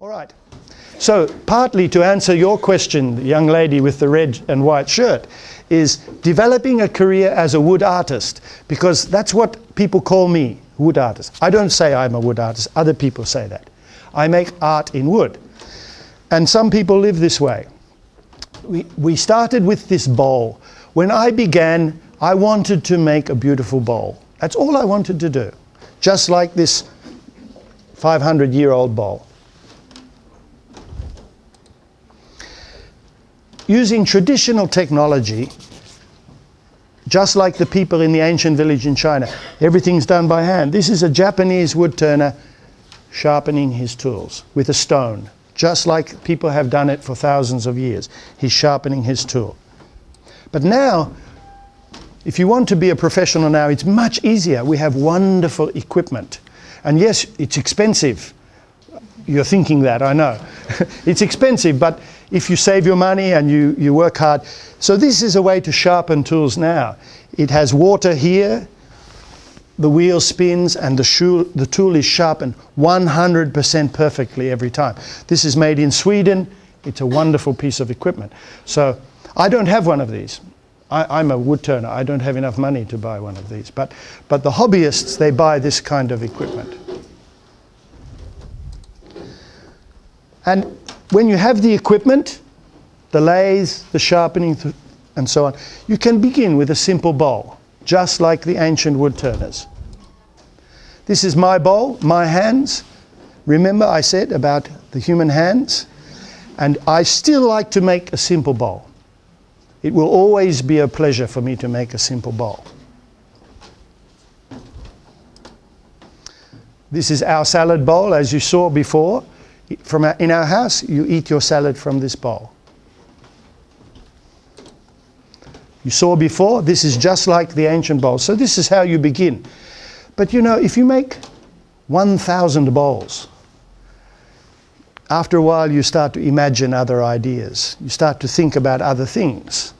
All right. So partly to answer your question, the young lady with the red and white shirt, is developing a career as a wood artist, because that's what people call me, wood artist. I don't say I'm a wood artist, other people say that. I make art in wood. And some people live this way. We started with this bowl. When I began, I wanted to make a beautiful bowl. That's all I wanted to do. Just like this 500-year-old bowl. Using traditional technology, just like the people in the ancient village in China, everything's done by hand. This is a Japanese wood turner sharpening his tools with a stone, just like people have done it for thousands of years. He's sharpening his tool. But now, if you want to be a professional now, it's much easier. We have wonderful equipment. And yes, it's expensive. You're thinking that, I know. It's expensive, but if you save your money and you work hard. So this is a way to sharpen tools now. It has water here, the wheel spins, and the tool is sharpened 100% perfectly every time. This is made in Sweden. It's a wonderful piece of equipment. So I don't have one of these. I'm a wood turner. I don't have enough money to buy one of these. But the hobbyists, they buy this kind of equipment. And when you have the equipment, the lathe, the sharpening, and so on, you can begin with a simple bowl, just like the ancient wood turners. This is my bowl, my hands. Remember I said about the human hands? And I still like to make a simple bowl. It will always be a pleasure for me to make a simple bowl. This is our salad bowl, as you saw before. In our house, you eat your salad from this bowl. You saw before, this is just like the ancient bowl. So this is how you begin. But you know, if you make 1,000 bowls, after a while you start to imagine other ideas. You start to think about other things.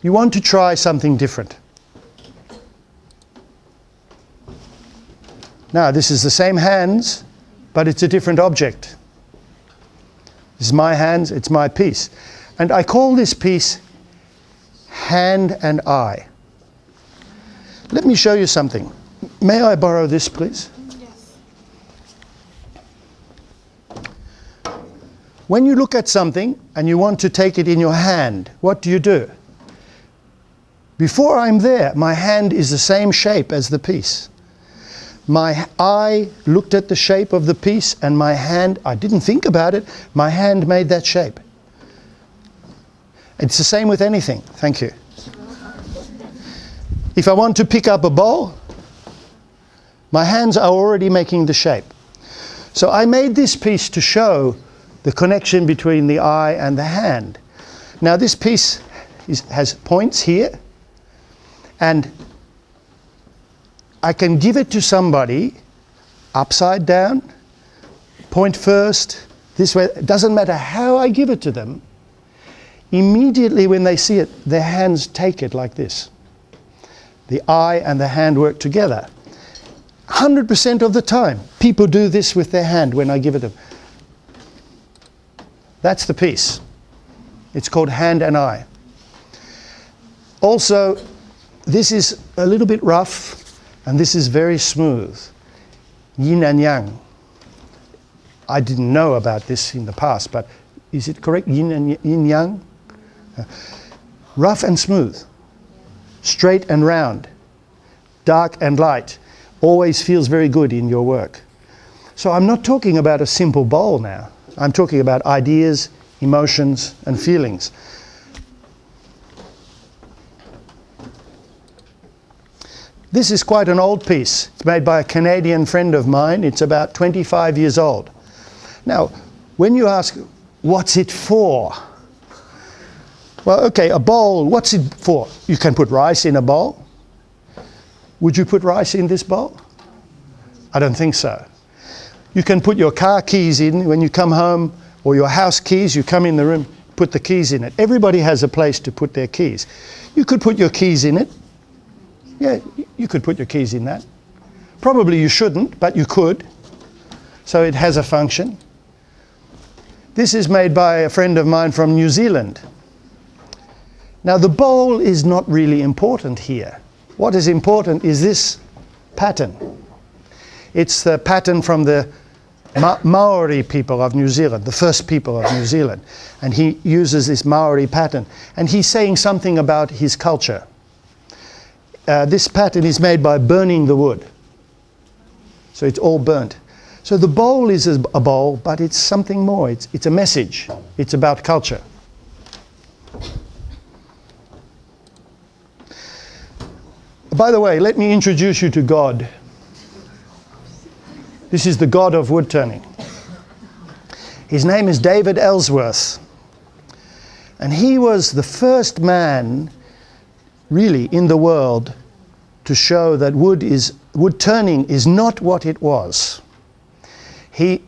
You want to try something different. Now, this is the same hands, but it's a different object. This is my hands, it's my piece. And I call this piece Hand and Eye. Let me show you something. May I borrow this, please? Yes. When you look at something and you want to take it in your hand, what do? Before I'm there, my hand is the same shape as the piece. My eye looked at the shape of the piece, and my hand, I didn't think about it, my hand made that shape. It's the same with anything. Thank you. If I want to pick up a bowl, my hands are already making the shape. So I made this piece to show the connection between the eye and the hand. Now this piece has points here, and I can give it to somebody upside down, point first, this way. It doesn't matter how I give it to them. Immediately when they see it, their hands take it like this. The eye and the hand work together. 100% of the time, people do this with their hand when I give it to them. That's the piece. It's called Hand and Eye. Also, this is a little bit rough, and this is very smooth. Yin and Yang. I didn't know about this in the past, but is it correct? Yin and Yin Yang? Rough and smooth. Straight and round. Dark and light. Always feels very good in your work. So I'm not talking about a simple bowl now. I'm talking about ideas, emotions, and feelings. This is quite an old piece. It's made by a Canadian friend of mine. It's about 25 years old. Now, when you ask, what's it for? Well, okay, a bowl, what's it for? You can put rice in a bowl. Would you put rice in this bowl? I don't think so. You can put your car keys in when you come home, or your house keys, you come in the room, put the keys in it. Everybody has a place to put their keys. You could put your keys in it. Yeah, you could put your keys in that. Probably you shouldn't, but you could. so it has a function. This is made by a friend of mine from New Zealand. Now the bowl is not really important here. What is important is this pattern. It's the pattern from the Maori people of New Zealand, the first people of New Zealand. And he uses this Maori pattern. And he's saying something about his culture. This pattern is made by burning the wood. So it's all burnt. So the bowl is a bowl, but it's something more. It's a message. It's about culture. By the way, let me introduce you to God. This is the God of wood turning. His name is David Ellsworth. And he was the first man, really, in the world to show that wood turning is not what it was. In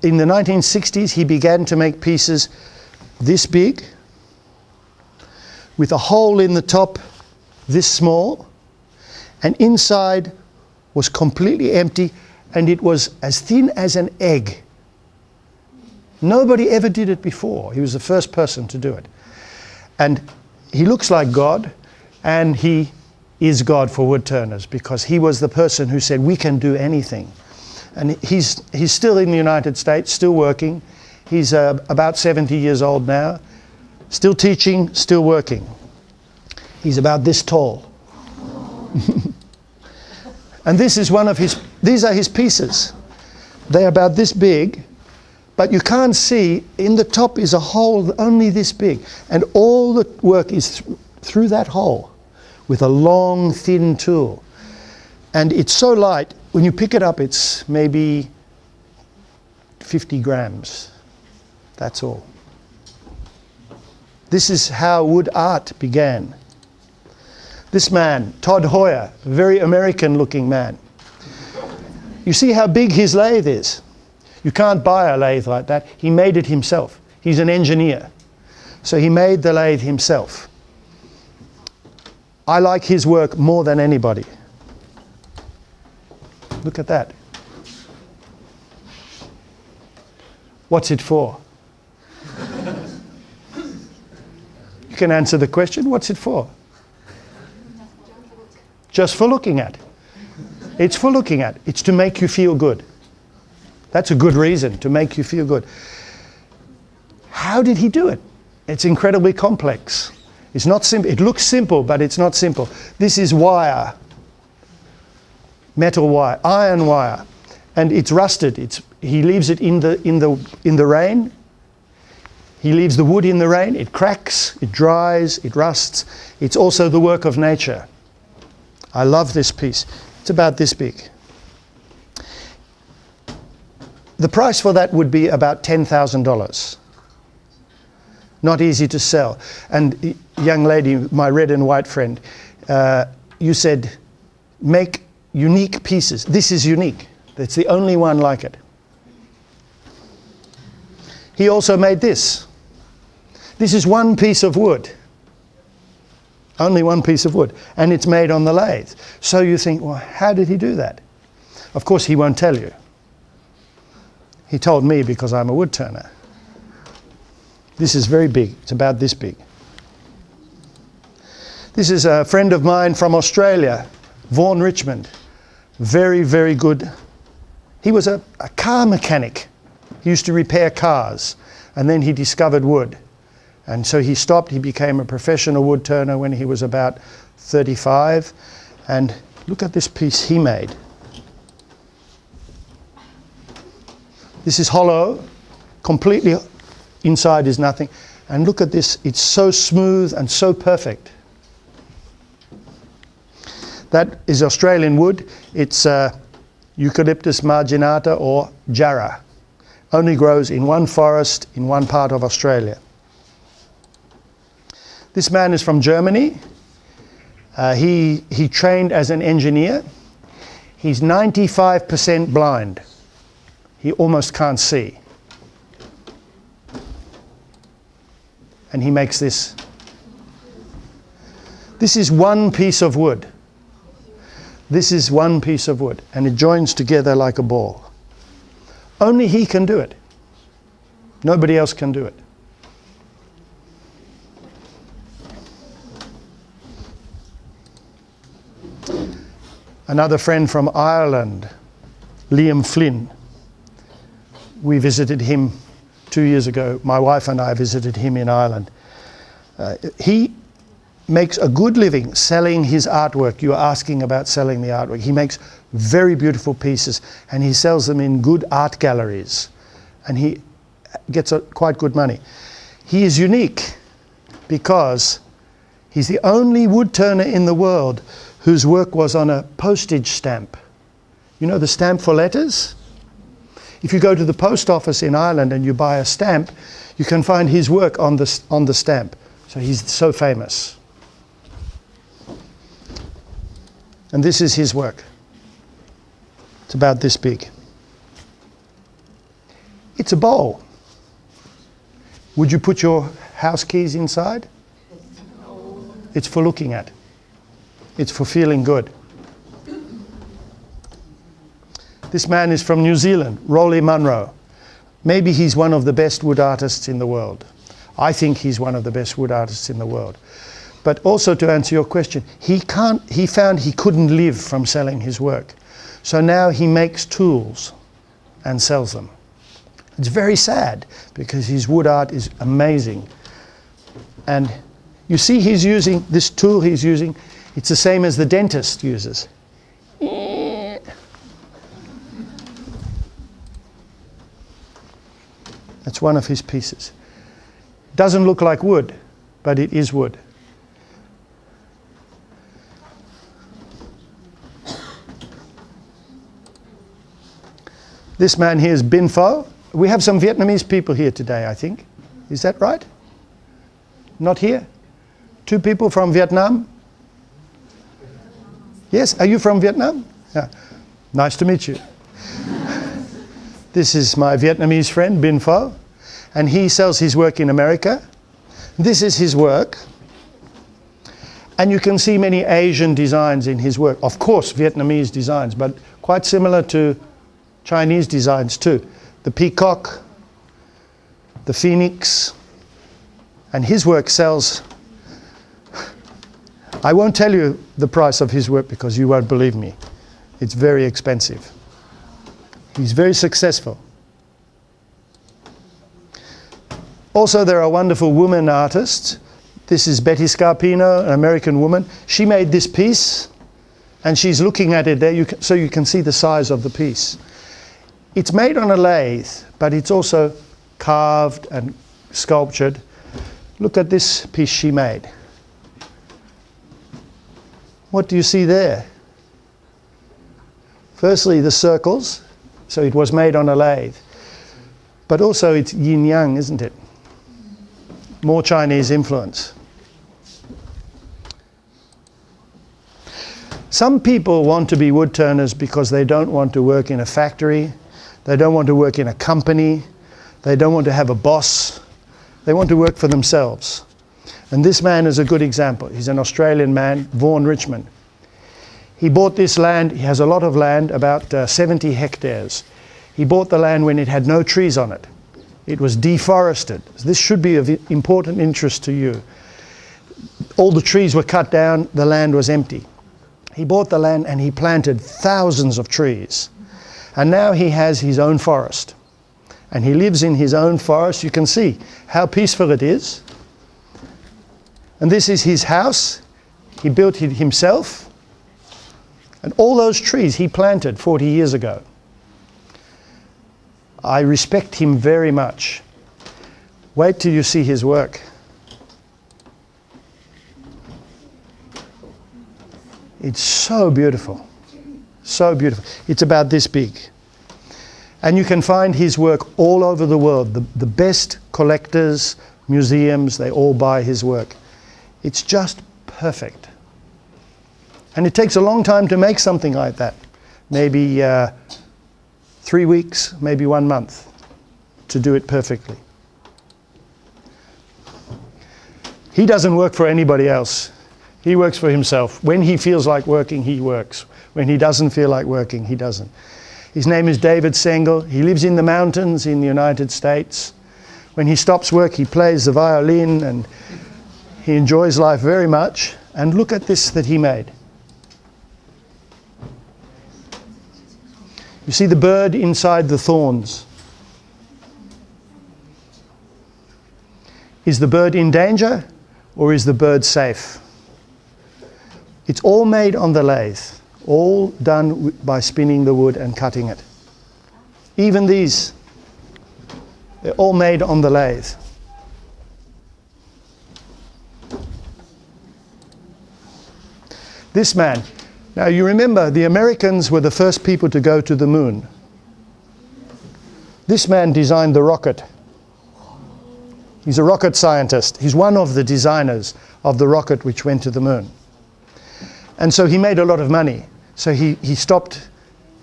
the 1960s, he began to make pieces this big, with a hole in the top this small, and inside was completely empty, and it was as thin as an egg. Nobody ever did it before. He was the first person to do it. And he looks like God, and he is God for wood turners, because he was the person who said, we can do anything. And he's still in the United States, still working. He's about 70 years old now, still teaching, still working. He's about this tall. And this is these are his pieces. They're about this big, but you can't see, in the top is a hole only this big. And all the work is through that hole with a long, thin tool. And it's so light, when you pick it up, it's maybe 50 grams. That's all. This is how wood art began. This man, Todd Hoyer, a very American-looking man. You see how big his lathe is? You can't buy a lathe like that. He made it himself. He's an engineer. So he made the lathe himself. I like his work more than anybody. Look at that. What's it for? You can answer the question, what's it for? Just for looking at. It's for looking at. It's to make you feel good. That's a good reason, to make you feel good. How did he do it? It's incredibly complex. It's not simple. It looks simple, but it's not simple. This is wire. Metal wire, iron wire, and it's rusted. He leaves it in the rain. He leaves the wood in the rain. It cracks, it dries, it rusts. It's also the work of nature. I love this piece. It's about this big. The price for that would be about $10,000. Not easy to sell. And young lady, my red and white friend, you said, make unique pieces. This is unique. It's the only one like it. He also made this. This is one piece of wood. Only one piece of wood. And it's made on the lathe. So you think, well, how did he do that? Of course, he won't tell you. He told me because I'm a wood turner. This is very big. It's about this big. This is a friend of mine from Australia, Vaughan Richmond. Very, very good. He was a car mechanic. He used to repair cars, and then he discovered wood. And so he stopped. He became a professional wood turner when he was about 35. And look at this piece he made. This is hollow, completely inside is nothing. And look at this, it's so smooth and so perfect. That is Australian wood. It's Eucalyptus marginata or jarrah. Only grows in one forest in one part of Australia. This man is from Germany. He trained as an engineer. He's 95% blind. He almost can't see. And he makes this. This is one piece of wood. This is one piece of wood, and it joins together like a ball. Only he can do it. Nobody else can do it. Another friend from Ireland, Liam Flynn. We visited him 2 years ago. My wife and I visited him in Ireland. He makes a good living selling his artwork. You are asking about selling the artwork. He makes very beautiful pieces and he sells them in good art galleries. And he gets quite good money. He is unique because he's the only wood turner in the world whose work was on a postage stamp. You know the stamp for letters? If you go to the post office in Ireland and you buy a stamp, you can find his work on the stamp. So he's so famous. And this is his work. It's about this big. It's a bowl. Would you put your house keys inside? No. It's for looking at. It's for feeling good. This man is from New Zealand, Rolly Munro. Maybe he's one of the best wood artists in the world. I think he's one of the best wood artists in the world. But also to answer your question, he found he couldn't live from selling his work. So now he makes tools and sells them. It's very sad because his wood art is amazing. And you see he's using this tool he's using. It's the same as the dentist uses. That's one of his pieces. Doesn't look like wood, but it is wood. This man here is Bin Pho. We have some Vietnamese people here today, I think. Is that right? Not here? 2 people from Vietnam? Yes, are you from Vietnam? Yeah. Nice to meet you. This is my Vietnamese friend, Bin Pho, and he sells his work in America. This is his work. And you can see many Asian designs in his work. Of course, Vietnamese designs, but quite similar to Chinese designs too. The peacock, the phoenix, and his work sells. I won't tell you the price of his work because you won't believe me. It's very expensive. He's very successful. Also, there are wonderful women artists. This is Betty Scarpino, an American woman. She made this piece, and she's looking at it there, so you can see the size of the piece. It's made on a lathe, but it's also carved and sculptured. Look at this piece she made. What do you see there? Firstly, the circles. So it was made on a lathe. But also it's yin-yang, isn't it? More Chinese influence. Some people want to be wood turners because they don't want to work in a factory. They don't want to work in a company. They don't want to have a boss. They want to work for themselves. And this man is a good example. He's an Australian man, Vaughan Richmond. He bought this land. He has a lot of land, about 70 hectares. He bought the land when it had no trees on it. It was deforested. This should be of important interest to you. All the trees were cut down. The land was empty. He bought the land and he planted thousands of trees. And now he has his own forest. And he lives in his own forest. You can see how peaceful it is. And this is his house. He built it himself. And all those trees he planted 40 years ago. I respect him very much. Wait till you see his work. It's so beautiful. So beautiful. It's about this big. And you can find his work all over the world. The best collectors, museums, they all buy his work. It's just perfect. And it takes a long time to make something like that. Maybe 3 weeks, maybe 1 month to do it perfectly. He doesn't work for anybody else. He works for himself. When he feels like working, he works. When he doesn't feel like working, he doesn't. His name is David Sengel. He lives in the mountains in the United States. When he stops work, he plays the violin and he enjoys life very much. And look at this that he made. You see the bird inside the thorns. Is the bird in danger or is the bird safe? It's all made on the lathe, all done by spinning the wood and cutting it. Even these, they're all made on the lathe. This man, now you remember the Americans were the first people to go to the moon. This man designed the rocket. He's a rocket scientist. He's one of the designers of the rocket which went to the moon. And so he made a lot of money. So he stopped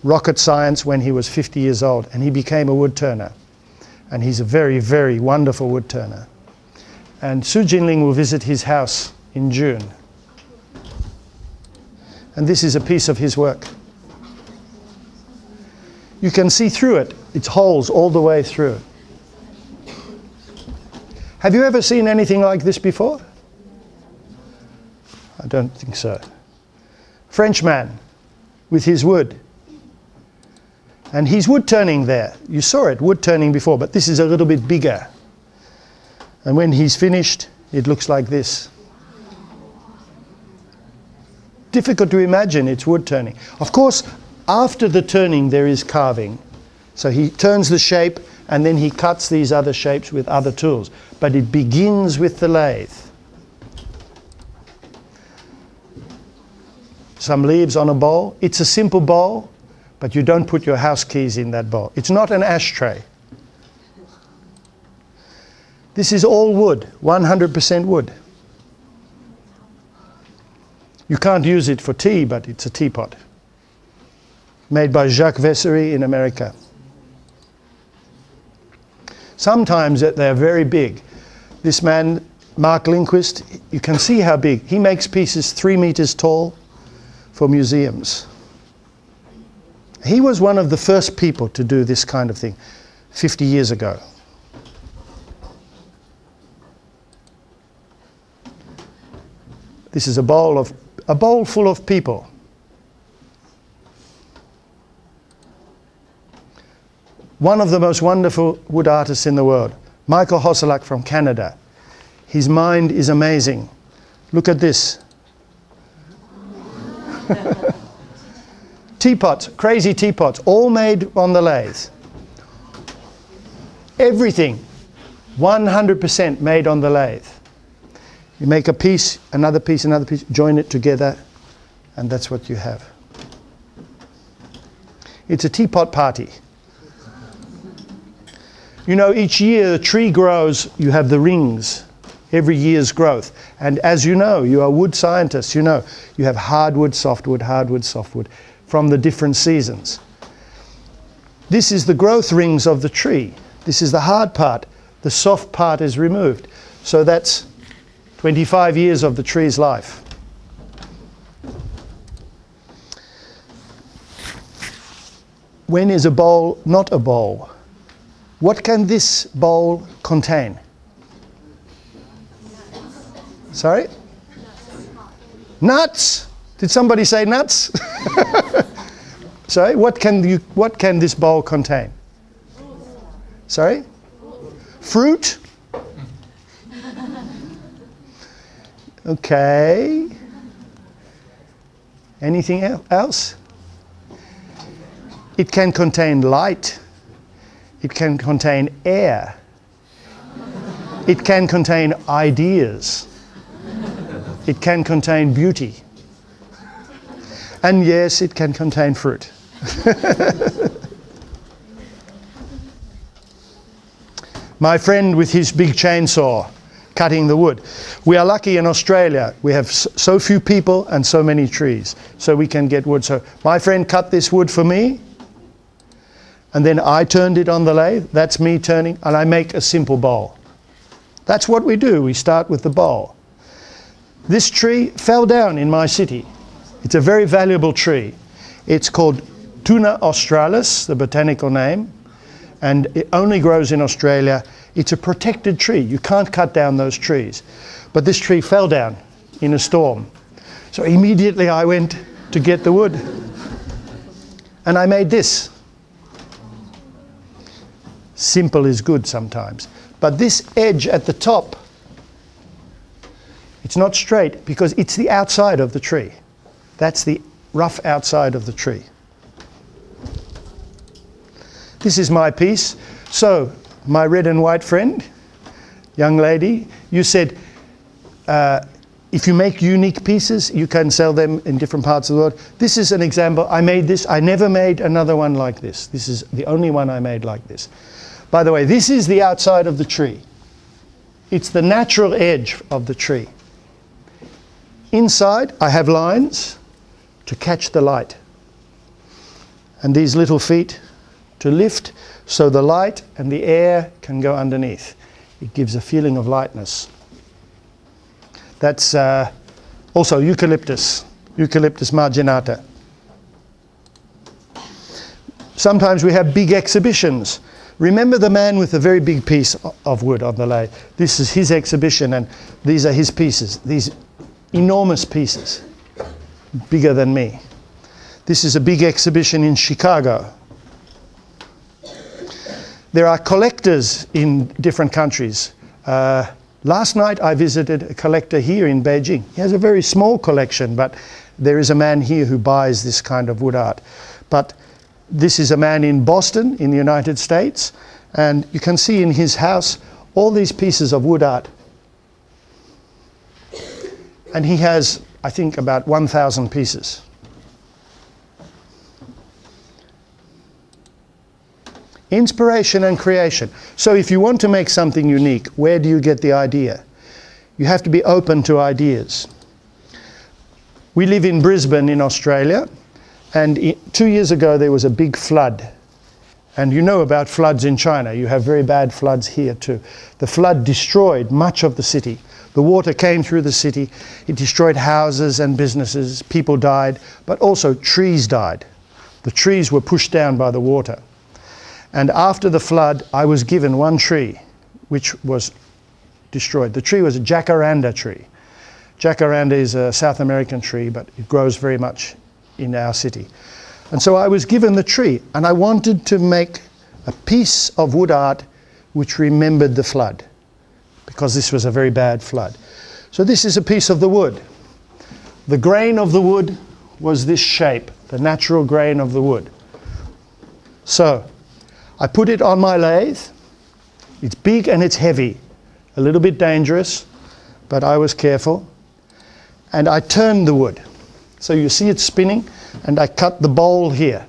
rocket science when he was 50 years old and he became a wood turner. And he's a very, very wonderful wood turner. And Su Jinling will visit his house in June. And this is a piece of his work. You can see through it. It's holes all the way through. Have you ever seen anything like this before? I don't think so. Frenchman with his wood. And he's wood turning there. You saw it, wood turning before, but this is a little bit bigger. And when he's finished, it looks like this. Difficult to imagine, it's wood turning. Of course, after the turning there is carving. So he turns the shape and then he cuts these other shapes with other tools. But it begins with the lathe. Some leaves on a bowl. It's a simple bowl, but you don't put your house keys in that bowl. It's not an ashtray. This is all wood, 100% wood. You can't use it for tea, but it's a teapot. Made by Jacques Vessery in America. Sometimes they're very big. This man, Mark Lindquist, you can see how big. He makes pieces 3 meters tall for museums. He was one of the first people to do this kind of thing 50 years ago. This is a bowl full of people. One of the most wonderful wood artists in the world, Michael Hosselak from Canada. His mind is amazing. Look at this. Teapots, crazy teapots, all made on the lathe. Everything, 100% made on the lathe. You make a piece, another piece, another piece, join it together, and that's what you have. It's a teapot party. You know, each year the tree grows, you have the rings, every year's growth. And as you know, you are wood scientists, you know, you have hardwood, softwood, from the different seasons. This is the growth rings of the tree. This is the hard part. The soft part is removed. So that's 25 years of the tree's life. When is a bowl not a bowl? What can this bowl contain? Sorry? Nuts! Did somebody say nuts? Sorry, what can this bowl contain? Sorry? Fruit? Okay. Anything else? It can contain light. It can contain air. It can contain ideas. It can contain beauty. And yes, it can contain fruit. My friend with his big chainsaw cutting the wood. We are lucky in Australia. We have so few people and so many trees, so we can get wood. So my friend cut this wood for me, and then I turned it on the lathe. That's me turning, and I make a simple bowl. That's what we do. We start with the bowl. This tree fell down in my city. It's a very valuable tree. It's called Tuna australis, the botanical name, and it only grows in Australia. It's a protected tree. You can't cut down those trees. But this tree fell down in a storm. So immediately I went to get the wood. And I made this. Simple is good sometimes. But this edge at the top, it's not straight because it's the outside of the tree. That's the rough outside of the tree. This is my piece. So, my red and white friend, young lady, you said if you make unique pieces, you can sell them in different parts of the world. This is an example. I made this. I never made another one like this. This is the only one I made like this. By the way, this is the outside of the tree. It's the natural edge of the tree. Inside, I have lines to catch the light. And these little feet to lift so the light and the air can go underneath. It gives a feeling of lightness. That's also eucalyptus marginata. Sometimes we have big exhibitions. Remember the man with a very big piece of wood on the lathe? This is his exhibition and these are his pieces. These enormous pieces, bigger than me. This is a big exhibition in Chicago. There are collectors in different countries. Last night I visited a collector here in Beijing. He has a very small collection, but there is a man here who buys this kind of wood art. But this is a man in Boston, in the United States, and you can see in his house all these pieces of wood art. And he has, I think, about 1,000 pieces. Inspiration and creation. So if you want to make something unique, where do you get the idea? You have to be open to ideas. We live in Brisbane in Australia, and 2 years ago there was a big flood. And you know about floods in China. You have very bad floods here too. The flood destroyed much of the city. The water came through the city. It destroyed houses and businesses. People died, but also trees died. The trees were pushed down by the water. And after the flood, I was given one tree which was destroyed. The tree was a jacaranda tree. Jacaranda is a South American tree, but it grows very much in our city. And so I was given the tree, and I wanted to make a piece of wood art which remembered the flood, because this was a very bad flood. So this is a piece of the wood. The grain of the wood was this shape, the natural grain of the wood. So I put it on my lathe. It's big and it's heavy, a little bit dangerous, but I was careful. And I turned the wood. So you see it spinning, and I cut the bowl here.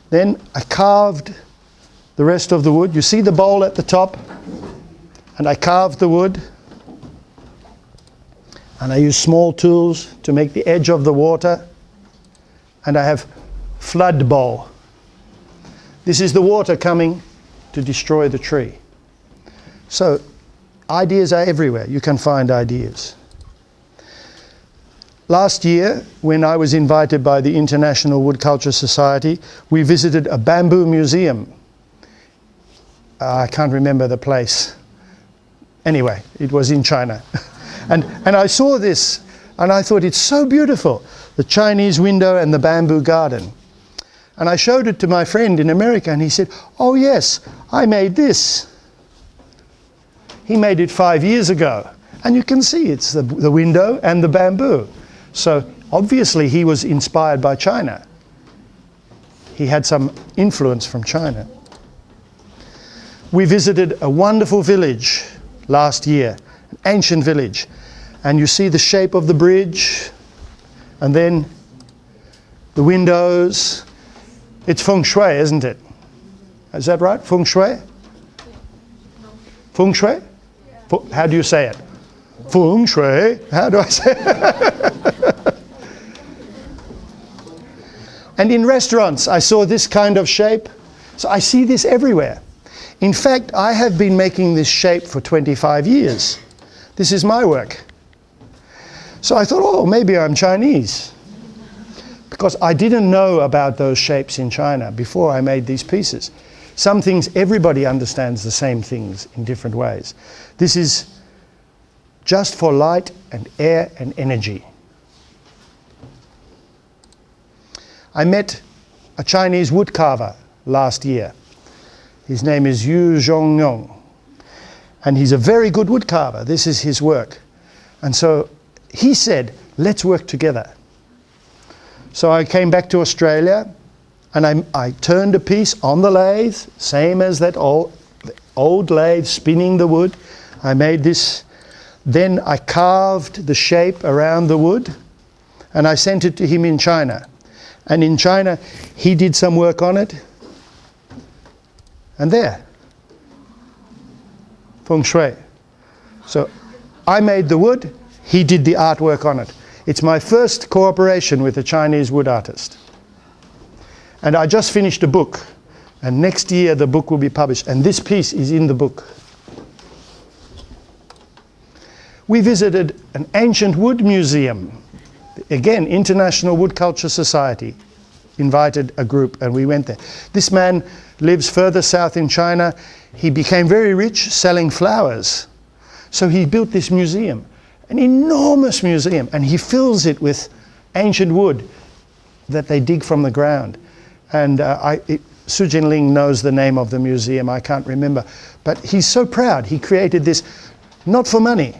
Then I carved the rest of the wood. You see the bowl at the top? And I carved the wood. And I use small tools to make the edge of the water. And I have flood bowl. This is the water coming to destroy the tree. So ideas are everywhere. You can find ideas. Last year, when I was invited by the International Wood Culture Society, we visited a bamboo museum. I can't remember the place. Anyway, it was in China. and I saw this, and I thought, it's so beautiful. The Chinese window and the bamboo garden. And I showed it to my friend in America, and he said, oh yes, I made this. He made it 5 years ago. And you can see it's the window and the bamboo. So obviously he was inspired by China. He had some influence from China. We visited a wonderful village last year, an ancient village. And you see the shape of the bridge, and then the windows. It's feng shui, isn't it? Is that right? Feng shui? Feng shui? How do you say it? Feng shui. How do I say it? And in restaurants, I saw this kind of shape. So I see this everywhere. In fact, I have been making this shape for 25 years. This is my work. So I thought, oh, maybe I'm Chinese. because I didn't know about those shapes in China before I made these pieces. Some things, everybody understands the same things in different ways. This is just for light and air and energy. I met a Chinese woodcarver last year. His name is Yu Zhongyong, and he's a very good woodcarver. This is his work. And so he said, let's work together. So I came back to Australia, and I turned a piece on the lathe, same as that old lathe, spinning the wood. I made this. Then I carved the shape around the wood, and I sent it to him in China. And in China, he did some work on it. And there, feng shui. So I made the wood, he did the artwork on it. It's my first cooperation with a Chinese wood artist. And I just finished a book, and next year the book will be published, and this piece is in the book. We visited an ancient wood museum. Again, International Wood Culture Society invited a group, and we went there. This man lives further south in China. He became very rich selling flowers. So he built this museum, an enormous museum, and he fills it with ancient wood that they dig from the ground. And Su Jinling knows the name of the museum, I can't remember. But he's so proud. He created this not for money,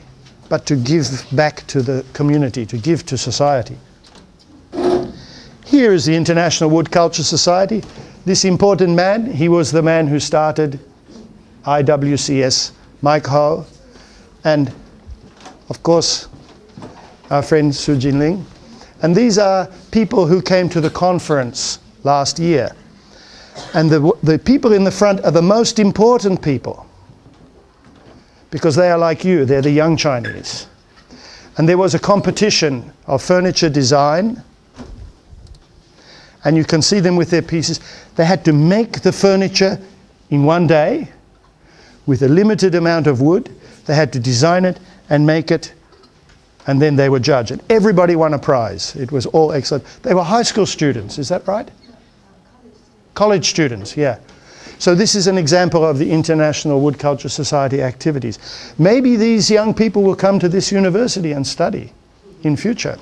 but to give back to the community, to give to society. Here is the International Wood Culture Society. This important man, he was the man who started IWCS, Mike Ho, and of course, our friend Su Jinling. And these are people who came to the conference last year. And the people in the front are the most important people, because they are like you, they're the young Chinese. And there was a competition of furniture design, and you can see them with their pieces. They had to make the furniture in one day with a limited amount of wood. They had to design it and make it, and then they were judged. And everybody won a prize. It was all excellent. They were high school students, is that right? College students, yeah. So this is an example of the International Wood Culture Society activities. Maybe these young people will come to this university and study in future.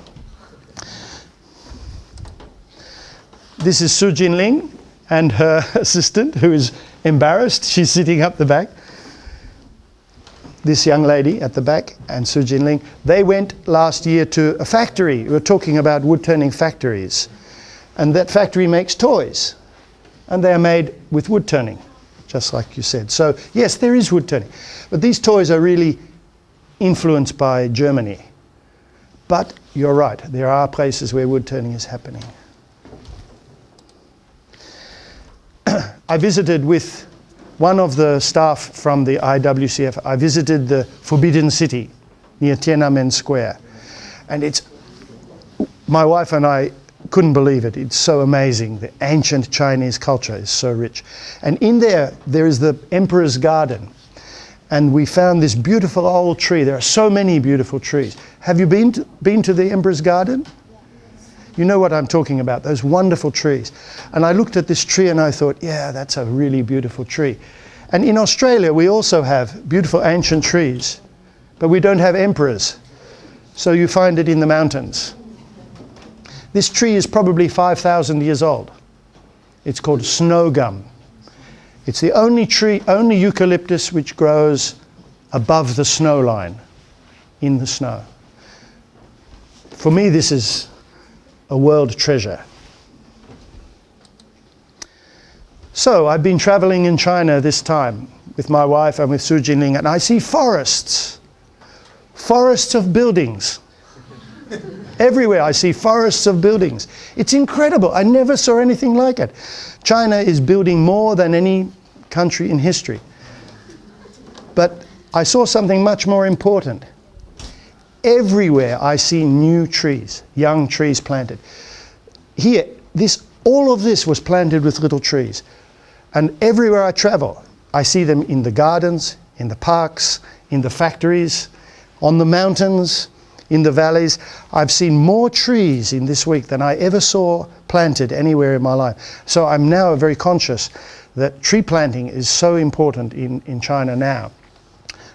This is Su Jinling and her assistant, who is embarrassed. She's sitting up the back. This young lady at the back and Su Jinling, they went last year to a factory. We were talking about wood turning factories. And that factory makes toys. And they are made with wood turning, just like you said. So yes, there is wood turning. But these toys are really influenced by Germany. But you're right, there are places where wood turning is happening. I visited with one of the staff from the IWCF. I visited the Forbidden City near Tiananmen Square. And my wife and I couldn't believe it. It's so amazing. The ancient Chinese culture is so rich. And in there is the Emperor's Garden. And we found this beautiful old tree. There are so many beautiful trees. Have you been to the Emperor's Garden? You know what I'm talking about, those wonderful trees. And I looked at this tree and I thought, yeah, that's a really beautiful tree. And in Australia, we also have beautiful ancient trees, but we don't have emperors. So you find it in the mountains. This tree is probably 5,000 years old. It's called snow gum. It's the only tree, only eucalyptus which grows above the snow line, in the snow. For me, this is a world treasure. So I've been traveling in China this time with my wife and with Su Jinling, and I see forests of buildings. Everywhere I see forests of buildings. It's incredible. I never saw anything like it. China is building more than any country in history. But I saw something much more important. Everywhere I see new trees, young trees planted. Here, all of this was planted with little trees. And everywhere I travel, I see them in the gardens, in the parks, in the factories, on the mountains. in the valleys. I've seen more trees in this week than I ever saw planted anywhere in my life. So I'm now very conscious that tree planting is so important in China now.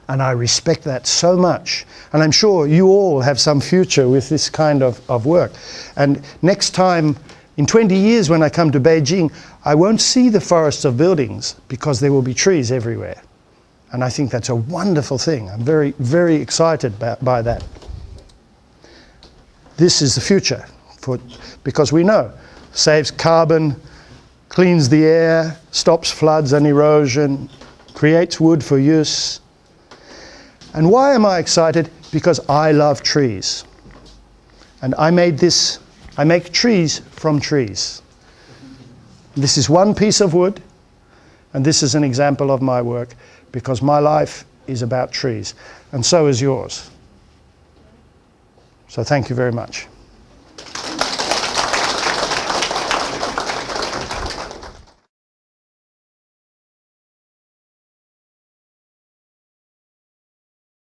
And I respect that so much. And I'm sure you all have some future with this kind of work. And next time, in 20 years when I come to Beijing, I won't see the forests of buildings because there will be trees everywhere. And I think that's a wonderful thing. I'm very, very excited by that. This is the future, because we know, saves carbon, cleans the air, stops floods and erosion, creates wood for use. And why am I excited? Because I love trees. And I make trees from trees. This is one piece of wood, and this is an example of my work, because my life is about trees, and so is yours. So thank you very much.